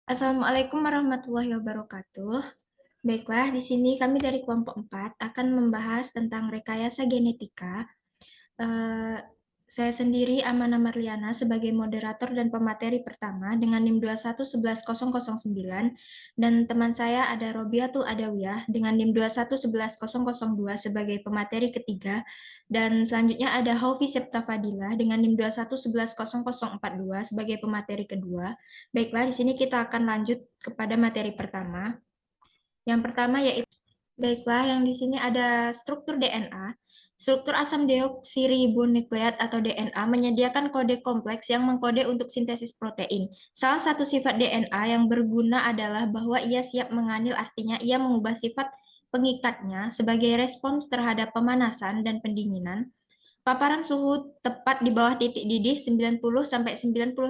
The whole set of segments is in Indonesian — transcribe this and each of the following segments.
Assalamualaikum warahmatullahi wabarakatuh. Baiklah, di sini kami dari kelompok 4 akan membahas tentang rekayasa genetika. Eh, saya sendiri Amana Marliana sebagai moderator dan pemateri pertama dengan NIM 2111009 dan teman saya ada Robiatul Adawiyah dengan NIM 2111002 sebagai pemateri ketiga dan selanjutnya ada Haufi Septa Fadila dengan NIM 2111042 sebagai pemateri kedua. Baiklah, di sini kita akan lanjut kepada materi pertama. Yang pertama yaitu baiklah, yang di sini ada struktur DNA. Struktur asam deoksiribonukleat atau DNA menyediakan kode kompleks yang mengkode untuk sintesis protein. Salah satu sifat DNA yang berguna adalah bahwa ia siap menganil, artinya ia mengubah sifat pengikatnya sebagai respons terhadap pemanasan dan pendinginan. Paparan suhu tepat di bawah titik didih 90-95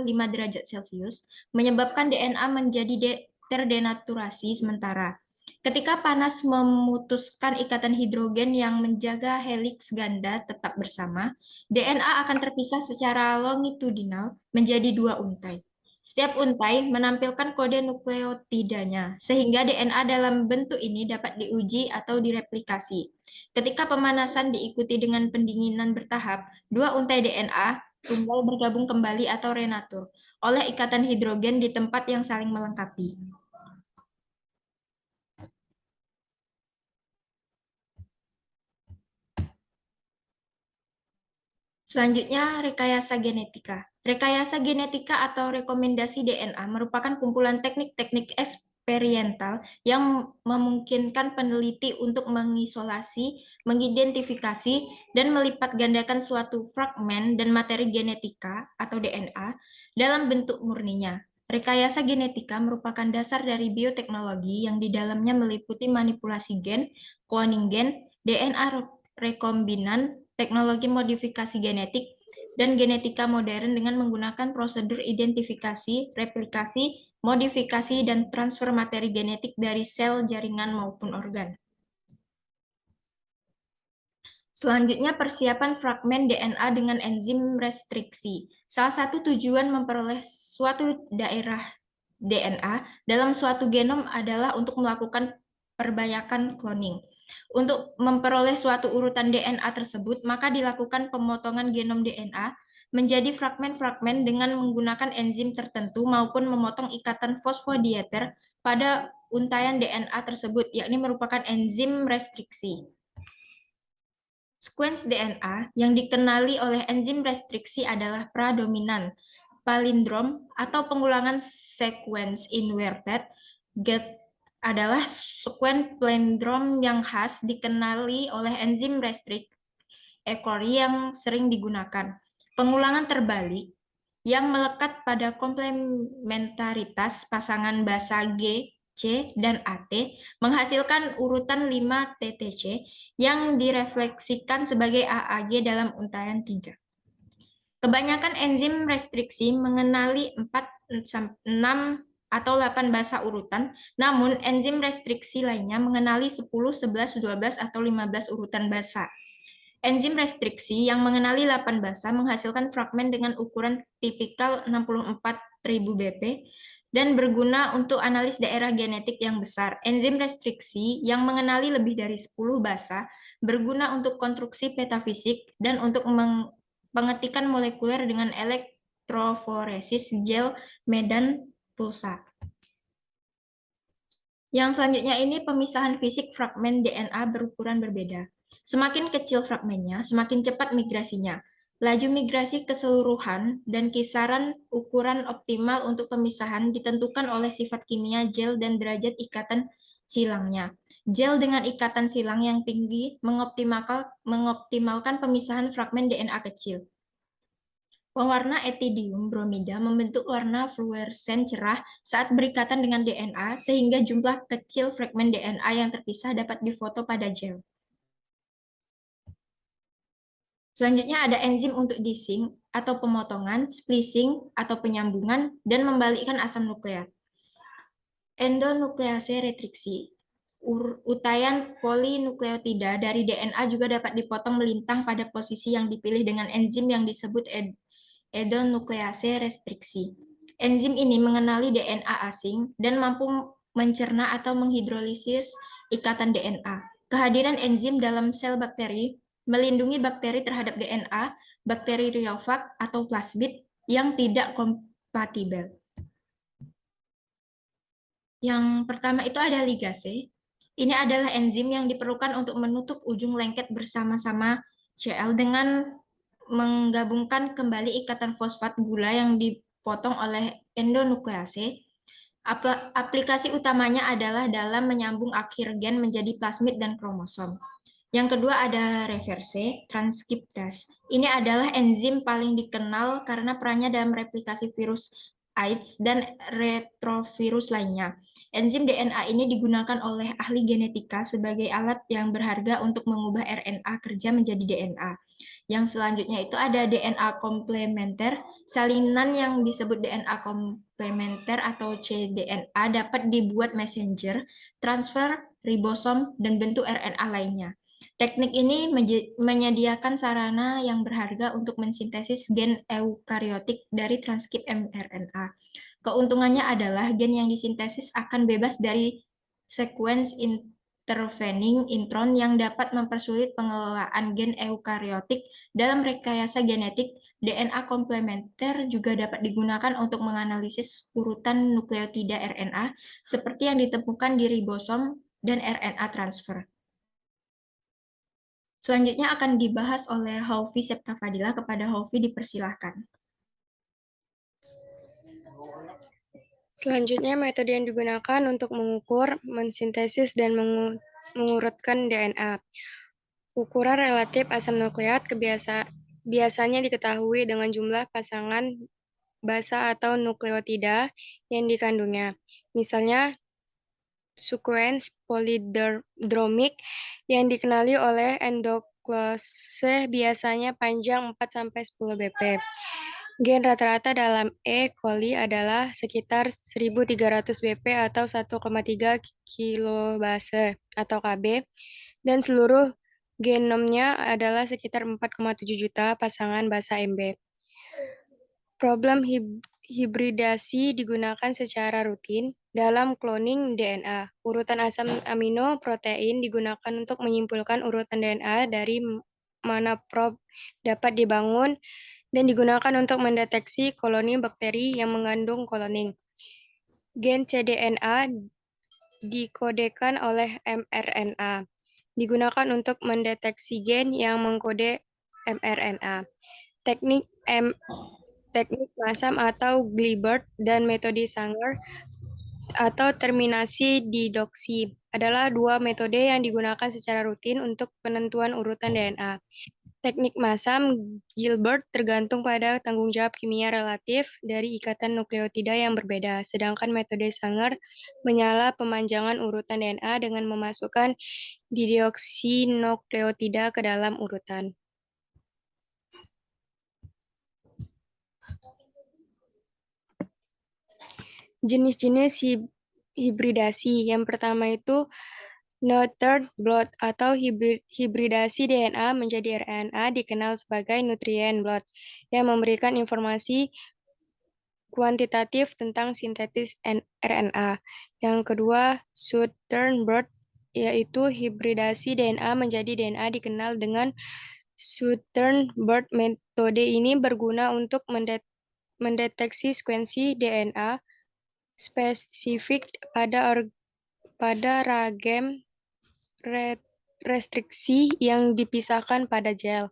derajat Celcius menyebabkan DNA menjadi terdenaturasi sementara. Ketika panas memutuskan ikatan hidrogen yang menjaga heliks ganda tetap bersama, DNA akan terpisah secara longitudinal menjadi dua untai. Setiap untai menampilkan kode nukleotidanya, sehingga DNA dalam bentuk ini dapat diuji atau direplikasi. Ketika pemanasan diikuti dengan pendinginan bertahap, dua untai DNA tunggal bergabung kembali atau renatur oleh ikatan hidrogen di tempat yang saling melengkapi. Selanjutnya, rekayasa genetika. Rekayasa genetika atau rekomendasi DNA merupakan kumpulan teknik-teknik eksperimental yang memungkinkan peneliti untuk mengisolasi, mengidentifikasi, dan melipat gandakan suatu fragmen dan materi genetika atau DNA dalam bentuk murninya. Rekayasa genetika merupakan dasar dari bioteknologi yang di dalamnya meliputi manipulasi gen, cloning gen, DNA rekombinan, teknologi modifikasi genetik, dan genetika modern dengan menggunakan prosedur identifikasi, replikasi, modifikasi, dan transfer materi genetik dari sel, jaringan, maupun organ. Selanjutnya, persiapan fragmen DNA dengan enzim restriksi. Salah satu tujuan memperoleh suatu daerah DNA dalam suatu genom adalah untuk melakukan perbanyakan cloning. Untuk memperoleh suatu urutan DNA tersebut, maka dilakukan pemotongan genom DNA menjadi fragmen-fragmen dengan menggunakan enzim tertentu maupun memotong ikatan fosfodieter pada untaian DNA tersebut, yakni merupakan enzim restriksi. Sekuens DNA yang dikenali oleh enzim restriksi adalah pradominan, palindrom, atau pengulangan sekuens inverted. Get adalah sekuen palindrom yang khas dikenali oleh enzim restrict E. coli yang sering digunakan. Pengulangan terbalik yang melekat pada komplementaritas pasangan basa G, C, dan AT menghasilkan urutan 5 TTC yang direfleksikan sebagai AAG dalam untaian 3. Kebanyakan enzim restriksi mengenali 4, 6, atau 8 basa urutan, namun enzim restriksi lainnya mengenali 10, 11, 12, atau 15 urutan basa. Enzim restriksi yang mengenali 8 basa menghasilkan fragmen dengan ukuran tipikal 64.000 BP dan berguna untuk analis daerah genetik yang besar. Enzim restriksi yang mengenali lebih dari 10 basa berguna untuk konstruksi petafisik dan untuk pengetikan molekuler dengan elektroforesis gel medan pulsa. Yang selanjutnya ini pemisahan fisik fragmen DNA berukuran berbeda. Semakin kecil fragmennya, semakin cepat migrasinya. Laju migrasi keseluruhan dan kisaran ukuran optimal untuk pemisahan ditentukan oleh sifat kimia gel dan derajat ikatan silangnya. Gel dengan ikatan silang yang tinggi mengoptimalkan pemisahan fragmen DNA kecil. Pewarna etidium bromida membentuk warna fluoresen cerah saat berikatan dengan DNA, sehingga jumlah kecil fragmen DNA yang terpisah dapat difoto pada gel. Selanjutnya ada enzim untuk dising atau pemotongan, splicing atau penyambungan, dan membalikkan asam nukleat. Endonuklease retriksi. Untaian polinukleotida dari DNA juga dapat dipotong melintang pada posisi yang dipilih dengan enzim yang disebut endonuklease restriksi. Enzim ini mengenali DNA asing dan mampu mencerna atau menghidrolisis ikatan DNA. Kehadiran enzim dalam sel bakteri melindungi bakteri terhadap DNA, bakteri riofag atau plasmid yang tidak kompatibel. Yang pertama itu ada ligase. Ini adalah enzim yang diperlukan untuk menutup ujung lengket bersama-sama Cl dengan menggabungkan kembali ikatan fosfat gula yang dipotong oleh endonuklease. Aplikasi utamanya adalah dalam menyambung akhir gen menjadi plasmid dan kromosom. Yang kedua ada reverse transkriptase. Ini adalah enzim paling dikenal karena perannya dalam replikasi virus AIDS dan retrovirus lainnya. Enzim DNA ini digunakan oleh ahli genetika sebagai alat yang berharga untuk mengubah RNA kerja menjadi DNA. Yang selanjutnya itu ada DNA komplementer. Salinan yang disebut DNA komplementer atau cDNA dapat dibuat messenger, transfer, ribosom, dan bentuk RNA lainnya. Teknik ini menyediakan sarana yang berharga untuk mensintesis gen eukariotik dari transkrip mRNA. Keuntungannya adalah gen yang disintesis akan bebas dari sekuens intervening intron yang dapat mempersulit pengelolaan gen eukariotik dalam rekayasa genetik. DNA komplementer juga dapat digunakan untuk menganalisis urutan nukleotida RNA seperti yang ditemukan di ribosom dan RNA transfer. Selanjutnya akan dibahas oleh Haufi Septafadila. Kepada Haufi dipersilahkan. Selanjutnya, metode yang digunakan untuk mengukur, mensintesis, dan mengurutkan DNA. Ukuran relatif asam nukleat biasanya diketahui dengan jumlah pasangan basa atau nukleotida yang dikandungnya. Misalnya, sekuens polidromik yang dikenali oleh endoklase biasanya panjang 4-10 bp. Gen rata-rata dalam E. coli adalah sekitar 1.300 bp atau 1,3 kilobase atau Kb, dan seluruh genomnya adalah sekitar 4,7 juta pasangan basa MB. Problem hibridasi digunakan secara rutin dalam cloning DNA. Urutan asam amino protein digunakan untuk menyimpulkan urutan DNA dari mana probe dapat dibangun dan digunakan untuk mendeteksi koloni bakteri yang mengandung koloning. Gen cDNA dikodekan oleh mRNA. Digunakan untuk mendeteksi gen yang mengkode mRNA. Teknik masam atau Gilbert dan metode Sanger atau terminasi didoksi adalah dua metode yang digunakan secara rutin untuk penentuan urutan DNA. Teknik masam Gilbert tergantung pada tanggung jawab kimia relatif dari ikatan nukleotida yang berbeda, sedangkan metode Sanger menyala pemanjangan urutan DNA dengan memasukkan didioksинukleotida ke dalam urutan. Jenis-jenis hibridasi. Yang pertama itu Neutral blot atau hibridasi DNA menjadi RNA dikenal sebagai nutrient blot yang memberikan informasi kuantitatif tentang sintetis RNA. Yang kedua, Southern blot yaitu hibridasi DNA menjadi DNA dikenal dengan Southern blot. Metode ini berguna untuk mendeteksi sekuensi DNA spesifik pada ragam restriksi yang dipisahkan pada gel.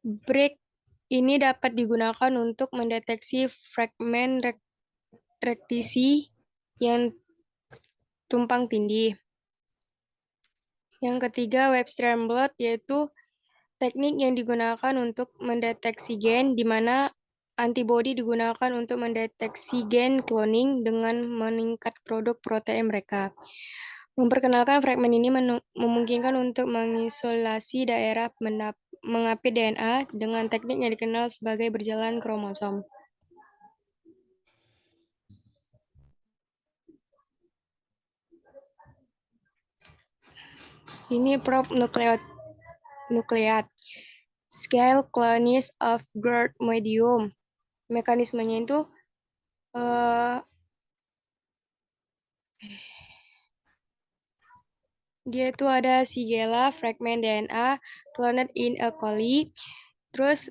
Break ini dapat digunakan untuk mendeteksi fragmen rektisi yang tumpang tindih. Yang ketiga, Webster blot yaitu teknik yang digunakan untuk mendeteksi gen, di mana antibodi digunakan untuk mendeteksi gen cloning dengan meningkat produk protein mereka. Memperkenalkan fragmen ini memungkinkan untuk mengisolasi daerah mengapit DNA dengan teknik yang dikenal sebagai berjalan kromosom. Ini probe nukleat. Scale clones of growth medium. Mekanismenya itu dia itu ada Shigella, fragment DNA, cloned in a coli. Terus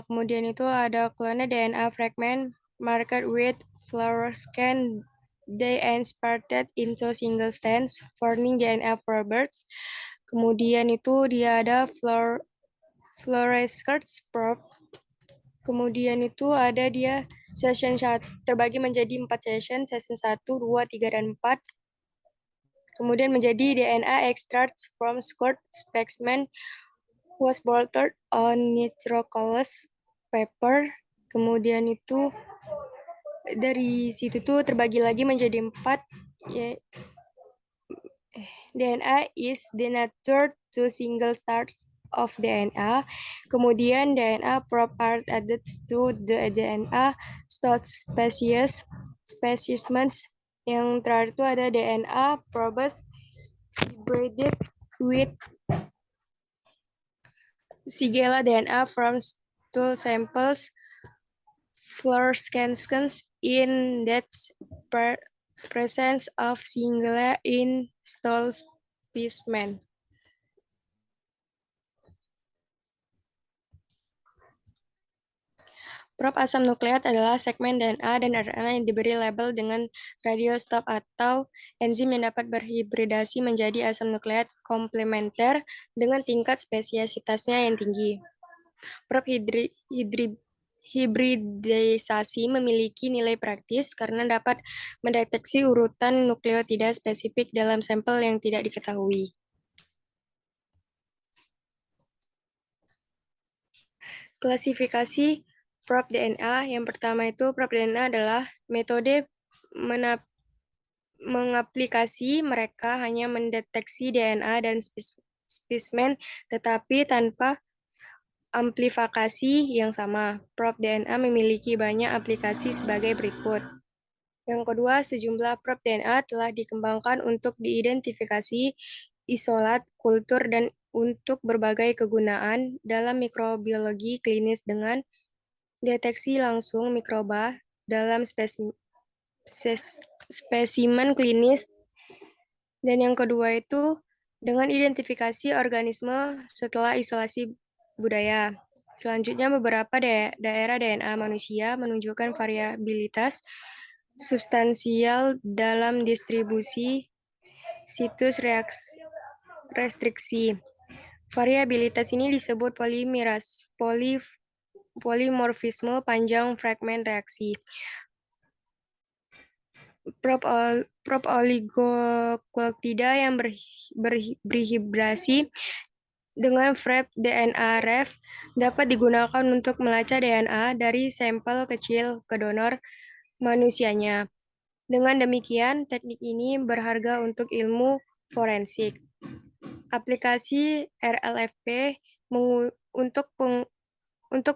kemudian itu ada cloned DNA fragment marked with fluorescent dye and spurted into single strands, forming DNA probes. Kemudian itu dia ada fluorescent probe. Kemudian itu ada dia session 1, terbagi menjadi 4 session 1, 2, 3, dan 4. Kemudian menjadi DNA extracts from scored specimen was bolted on nitrocolous paper. Kemudian itu dari situ tuh terbagi lagi menjadi 4. DNA is denatured to single starts of DNA. Kemudian DNA probe are added to the DNA stored specimens. Yang terakhir itu ada DNA probes hybrided with Shigella DNA from stool samples fluorescence in that presence of Shigella in stool specimen. Prop asam nukleat adalah segmen DNA dan RNA yang diberi label dengan radiostop atau enzim yang dapat berhibridasi menjadi asam nukleat komplementer dengan tingkat spesiesitasnya yang tinggi. Prop hibridisasi memiliki nilai praktis karena dapat mendeteksi urutan nukleotida spesifik dalam sampel yang tidak diketahui. Klasifikasi prop DNA. Yang pertama itu prop DNA adalah metode mengaplikasi mereka hanya mendeteksi DNA dan spesimen tetapi tanpa amplifikasi yang sama. Prop DNA memiliki banyak aplikasi sebagai berikut. Yang kedua, sejumlah prop DNA telah dikembangkan untuk diidentifikasi isolat, kultur, dan untuk berbagai kegunaan dalam mikrobiologi klinis dengan deteksi langsung mikroba dalam spesimen klinis. Dan yang kedua itu dengan identifikasi organisme setelah isolasi budaya. Selanjutnya, beberapa daerah DNA manusia menunjukkan variabilitas substansial dalam distribusi situs restriksi. Variabilitas ini disebut polimorfisme panjang fragmen reaksi. Prop oligokloktida yang berhibrasi dengan frap DNA ref dapat digunakan untuk melacak DNA dari sampel kecil ke donor manusianya. Dengan demikian, teknik ini berharga untuk ilmu forensik. Aplikasi RLFP untuk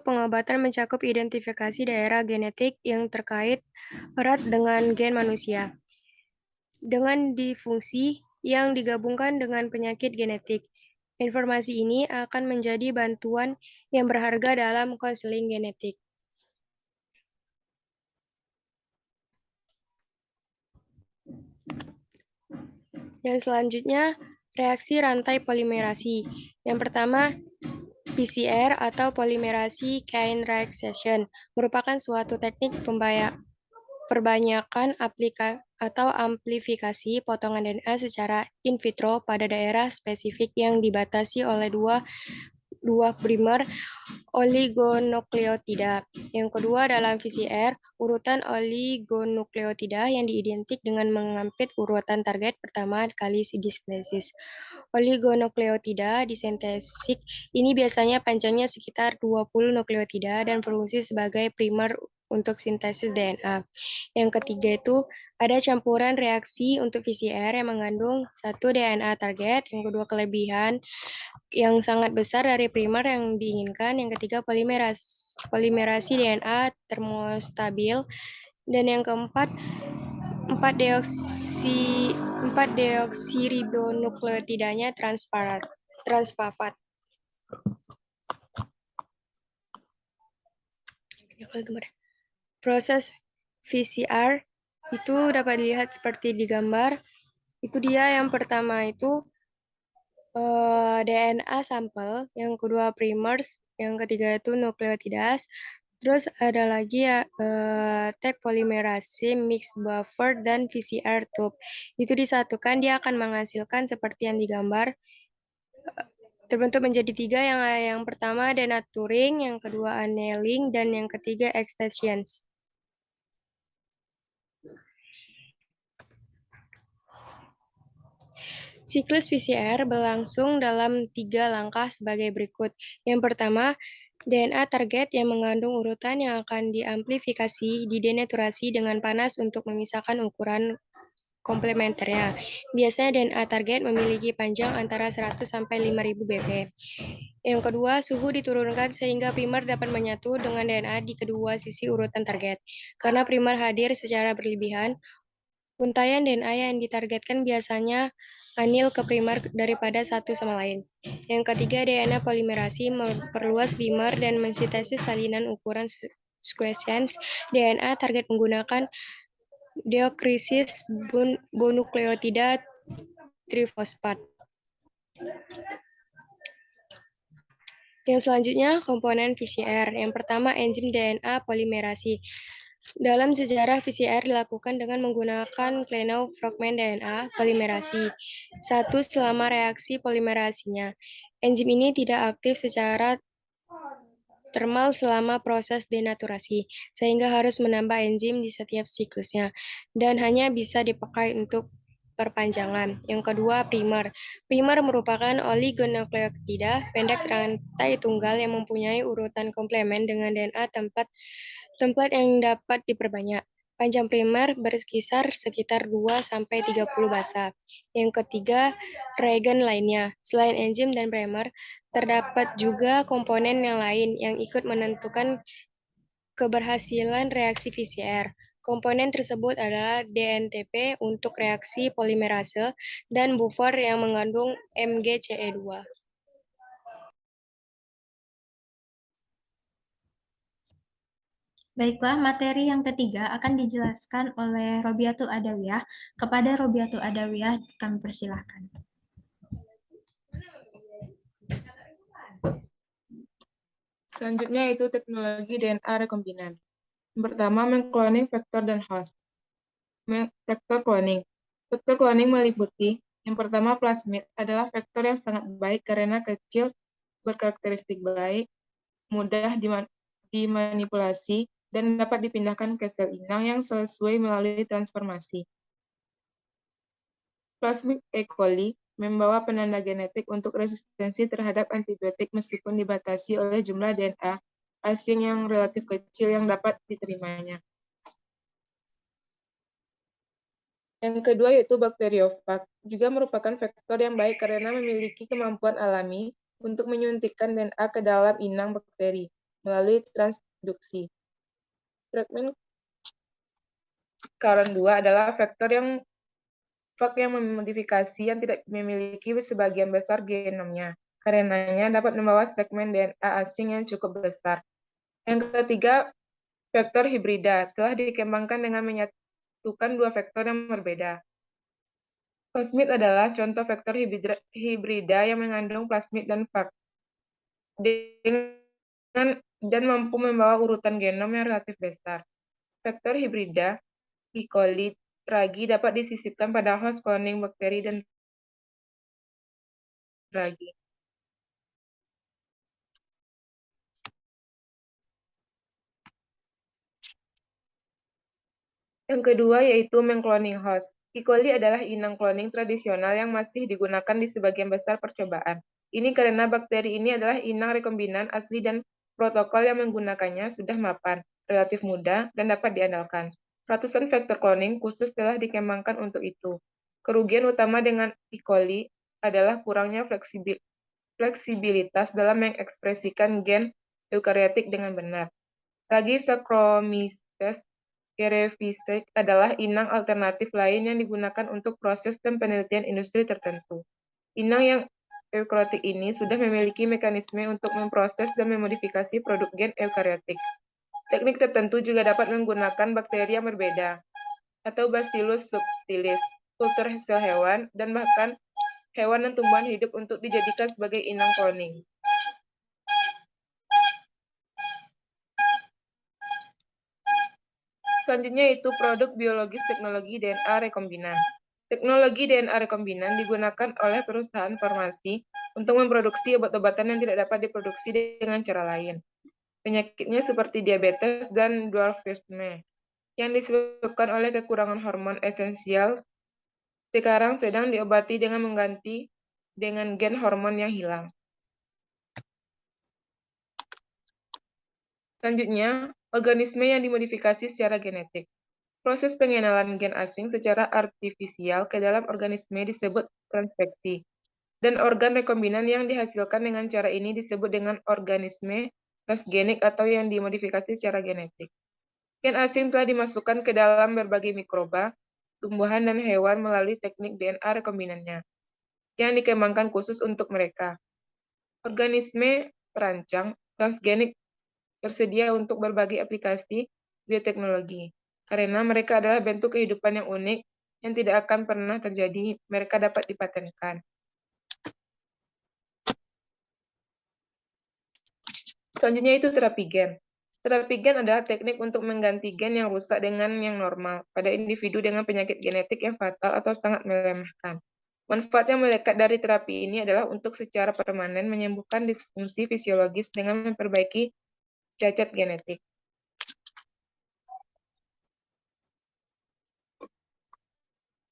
pengobatan mencakup identifikasi daerah genetik yang terkait erat dengan gen manusia dengan difungsi yang digabungkan dengan penyakit genetik. Informasi ini akan menjadi bantuan yang berharga dalam konseling genetik. Yang selanjutnya, reaksi rantai polimerasi. Yang pertama, PCR atau polimerasi chain reaction merupakan suatu teknik perbanyakan atau amplifikasi potongan DNA secara in vitro pada daerah spesifik yang dibatasi oleh dua primer oligonukleotida. Yang kedua dalam PCR, urutan oligonukleotida yang diidentik dengan mengampit urutan target pertama kali disintesis. Oligonukleotida disintesik ini biasanya panjangnya sekitar 20 nukleotida dan berfungsi sebagai primer untuk sintesis DNA. Yang ketiga itu ada campuran reaksi untuk PCR yang mengandung satu DNA target, yang kedua kelebihan yang sangat besar dari primer yang diinginkan, yang ketiga polimerasi DNA termostabil, dan yang keempat 4 deoksiribonukleotidanya transpapat. Proses VCR itu dapat dilihat seperti di gambar. Itu dia yang pertama itu DNA sampel, yang kedua primers, yang ketiga itu nukleotidas. Terus ada lagi ya tag polimerase, mix buffer, dan VCR tube. Itu disatukan dia akan menghasilkan seperti yang digambar. Terbentuk menjadi tiga, yang pertama denaturing, yang kedua annealing, dan yang ketiga extensions. Siklus PCR berlangsung dalam 3 langkah sebagai berikut. Yang pertama, DNA target yang mengandung urutan yang akan diamplifikasi didenaturasi dengan panas untuk memisahkan ukuran komplementernya. Biasanya DNA target memiliki panjang antara 100 sampai 5000 bp. Yang kedua, suhu diturunkan sehingga primer dapat menyatu dengan DNA di kedua sisi urutan target. Karena primer hadir secara berlebihan, untayan DNA yang ditargetkan biasanya anil ke primer daripada satu sama lain. Yang ketiga, DNA polimerasi memperluas primer dan mensintesis salinan ukuran sequence DNA target menggunakan deokrisis bonukleotida trifosfat. Yang selanjutnya, komponen VCR. Yang pertama, enzim DNA polimerasi. Dalam sejarah, VCR dilakukan dengan menggunakan Kleinow fragmen DNA polimerasi. Satu, selama reaksi polimerasinya. Enzim ini tidak aktif secara termal selama proses denaturasi, sehingga harus menambah enzim di setiap siklusnya, dan hanya bisa dipakai untuk perpanjangan. Yang kedua, primer. Primer merupakan oligonukleotida pendek rantai tunggal yang mempunyai urutan komplemen dengan DNA tempat yang dapat diperbanyak. Panjang primer berkisar sekitar 2-30 basa. Yang ketiga, reagen lainnya. Selain enzim dan primer, terdapat juga komponen yang lain yang ikut menentukan keberhasilan reaksi VCR. Komponen tersebut adalah DNTP untuk reaksi polimerase dan buffer yang mengandung MgCe2. Baiklah, materi yang ketiga akan dijelaskan oleh Robiatul Adawiyah. Kepada Robiatul Adawiyah, kami persilahkan. Selanjutnya yaitu teknologi DNA rekombinan. Yang pertama, mengcloning vektor dan host. Vektor cloning. Vektor cloning meliputi yang pertama, plasmid adalah vektor yang sangat baik karena kecil, berkarakteristik baik, mudah dimanipulasi, dan dapat dipindahkan ke sel inang yang sesuai melalui transformasi. Plasmid E. coli membawa penanda genetik untuk resistensi terhadap antibiotik meskipun dibatasi oleh jumlah DNA asing yang relatif kecil yang dapat diterimanya. Yang kedua yaitu bakteriofag, juga merupakan vektor yang baik karena memiliki kemampuan alami untuk menyuntikkan DNA ke dalam inang bakteri melalui transduksi. Fragmen Caron 2 adalah vektor yang memodifikasi yang tidak memiliki sebagian besar genomnya. Karenanya dapat membawa segmen DNA asing yang cukup besar. Yang ketiga, vektor hibrida telah dikembangkan dengan menyatukan dua vektor yang berbeda. Plasmid adalah contoh vektor hibrida yang mengandung plasmid dan fag dan mampu membawa urutan genom yang relatif besar. Vektor hibrida E. coli ragi dapat disisipkan pada host cloning bakteri dan ragi. Yang kedua yaitu mengcloning host. E. coli adalah inang cloning tradisional yang masih digunakan di sebagian besar percobaan. Ini karena bakteri ini adalah inang rekombinan asli dan protokol yang menggunakannya sudah mapan, relatif mudah, dan dapat diandalkan. Ratusan vektor cloning khusus telah dikembangkan untuk itu. Kerugian utama dengan E. coli adalah kurangnya fleksibilitas dalam mengekspresikan gen eukariotik dengan benar. Ragi Saccharomyces cerevisiae adalah inang alternatif lain yang digunakan untuk proses dan penelitian industri tertentu. Inang yang eukariotik ini sudah memiliki mekanisme untuk memproses dan memodifikasi produk gen eukariotik. Teknik tertentu juga dapat menggunakan bakteri yang berbeda, atau Bacillus subtilis, kultur sel hewan, dan bahkan hewan dan tumbuhan hidup untuk dijadikan sebagai inang cloning. Selanjutnya itu produk biologis teknologi DNA rekombinan. Teknologi DNA rekombinan digunakan oleh perusahaan farmasi untuk memproduksi obat-obatan yang tidak dapat diproduksi dengan cara lain. Penyakitnya seperti diabetes dan dwarfisme, yang disebabkan oleh kekurangan hormon esensial, sekarang sedang diobati dengan mengganti dengan gen hormon yang hilang. Selanjutnya, organisme yang dimodifikasi secara genetik. Proses pengenalan gen asing secara artifisial ke dalam organisme disebut transfeksi, dan organ rekombinan yang dihasilkan dengan cara ini disebut dengan organisme transgenik atau yang dimodifikasi secara genetik. Gen asing telah dimasukkan ke dalam berbagai mikroba, tumbuhan, dan hewan melalui teknik DNA rekombinannya, yang dikembangkan khusus untuk mereka. Organisme perancang transgenik tersedia untuk berbagai aplikasi bioteknologi, karena mereka adalah bentuk kehidupan yang unik yang tidak akan pernah terjadi, mereka dapat dipatenkan. Selanjutnya itu terapi gen. Terapi gen adalah teknik untuk mengganti gen yang rusak dengan yang normal pada individu dengan penyakit genetik yang fatal atau sangat melemahkan. Manfaat yang melekat dari terapi ini adalah untuk secara permanen menyembuhkan disfungsi fisiologis dengan memperbaiki cacat genetik.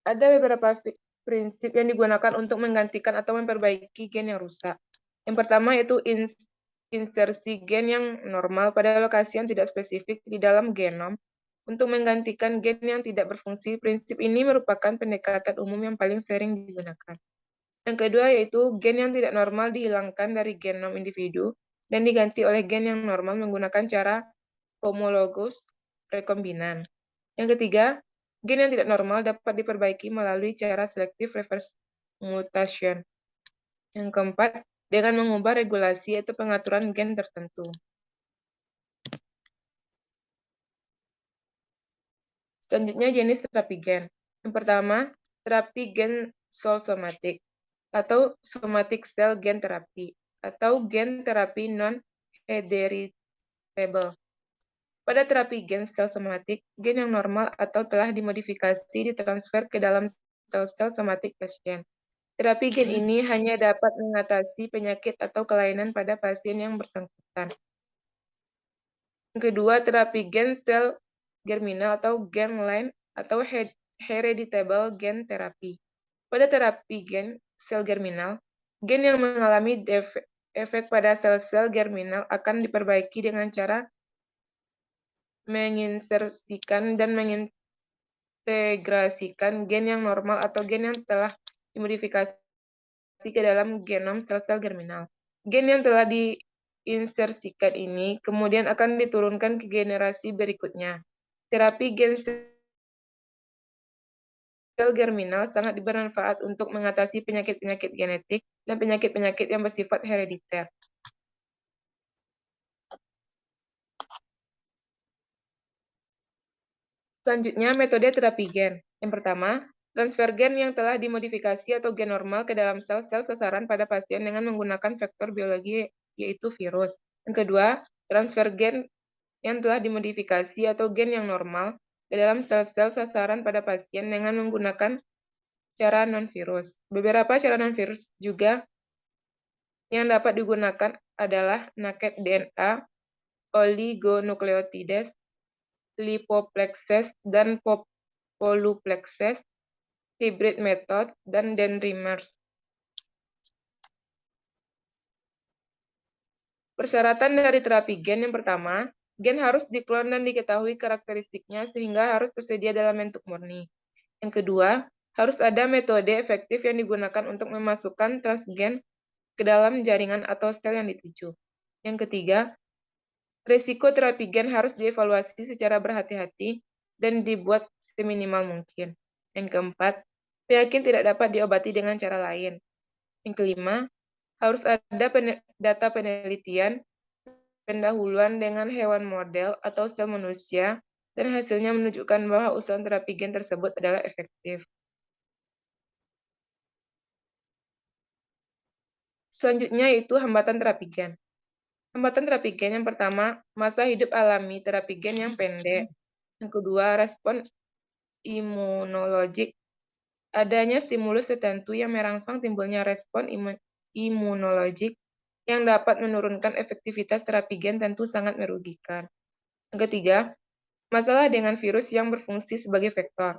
Ada beberapa prinsip yang digunakan untuk menggantikan atau memperbaiki gen yang rusak. Yang pertama yaitu insersi gen yang normal pada lokasi yang tidak spesifik di dalam genom untuk menggantikan gen yang tidak berfungsi. Prinsip ini merupakan pendekatan umum yang paling sering digunakan. Yang kedua yaitu gen yang tidak normal dihilangkan dari genom individu dan diganti oleh gen yang normal menggunakan cara homologous rekombinan. Yang ketiga, gen yang tidak normal dapat diperbaiki melalui cara selective reverse mutation. Yang keempat, dengan mengubah regulasi atau pengaturan gen tertentu. Selanjutnya jenis terapi gen. Yang pertama, terapi gen somatic atau somatic cell gen therapy atau gen terapi non-heritable. Pada terapi gen sel somatik, gen yang normal atau telah dimodifikasi ditransfer ke dalam sel-sel somatik pasien. Terapi gen ini hanya dapat mengatasi penyakit atau kelainan pada pasien yang bersangkutan. Yang kedua, terapi gen sel germinal atau germline atau hereditable gen therapy. Pada terapi gen sel germinal, gen yang mengalami efek pada sel-sel germinal akan diperbaiki dengan cara menginsersikan dan mengintegrasikan gen yang normal atau gen yang telah dimodifikasi ke dalam genom sel-sel germinal. Gen yang telah diinsersikan ini kemudian akan diturunkan ke generasi berikutnya. Terapi gen sel germinal sangat bermanfaat untuk mengatasi penyakit-penyakit genetik dan penyakit-penyakit yang bersifat herediter. Selanjutnya, metode terapi gen. Yang pertama, transfer gen yang telah dimodifikasi atau gen normal ke dalam sel-sel sasaran pada pasien dengan menggunakan vektor biologi, yaitu virus. Yang kedua, transfer gen yang telah dimodifikasi atau gen yang normal ke dalam sel-sel sasaran pada pasien dengan menggunakan cara non-virus. Beberapa cara non-virus juga yang dapat digunakan adalah naked DNA, oligonukleotides, lipoplexes, dan poluplexes, hybrid methods, dan dendrimers. Persyaratan dari terapi gen yang pertama, gen harus diklon dan diketahui karakteristiknya sehingga harus tersedia dalam bentuk murni. Yang kedua, harus ada metode efektif yang digunakan untuk memasukkan transgen ke dalam jaringan atau sel yang dituju. Yang ketiga, risiko terapi gen harus dievaluasi secara berhati-hati dan dibuat seminimal mungkin. Yang keempat, penyakit tidak dapat diobati dengan cara lain. Yang kelima, harus ada data penelitian pendahuluan dengan hewan model atau sel manusia, dan hasilnya menunjukkan bahwa usulan terapi gen tersebut adalah efektif. Selanjutnya yaitu hambatan terapi gen. Hambatan terapi gen yang pertama, masa hidup alami terapi gen yang pendek. Yang kedua, respon imunologik. Adanya stimulus tertentu yang merangsang timbulnya respon imunologik yang dapat menurunkan efektivitas terapi gen tentu sangat merugikan. Yang ketiga, masalah dengan virus yang berfungsi sebagai vektor.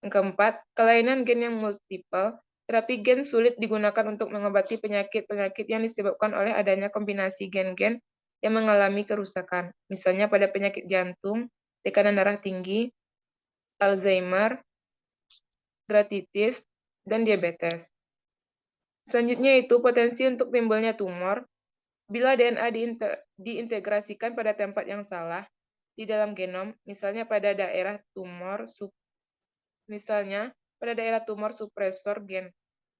Yang keempat, kelainan gen yang multiple. Terapi gen sulit digunakan untuk mengobati penyakit-penyakit yang disebabkan oleh adanya kombinasi gen-gen yang mengalami kerusakan. Misalnya pada penyakit jantung, tekanan darah tinggi, Alzheimer, gratitis, dan diabetes. Selanjutnya itu potensi untuk timbulnya tumor. Bila DNA diintegrasikan pada tempat yang salah di dalam genom, misalnya pada daerah tumor supresor gen.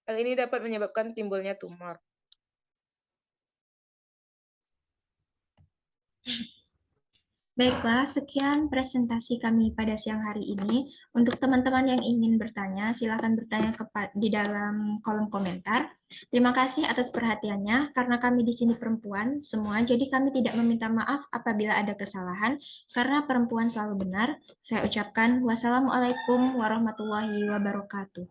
Hal ini dapat menyebabkan timbulnya tumor. Baiklah, sekian presentasi kami pada siang hari ini. Untuk teman-teman yang ingin bertanya, silakan bertanya di dalam kolom komentar. Terima kasih atas perhatiannya, karena kami di sini perempuan semua, jadi kami tidak meminta maaf apabila ada kesalahan, karena perempuan selalu benar. Saya ucapkan wassalamualaikum warahmatullahi wabarakatuh.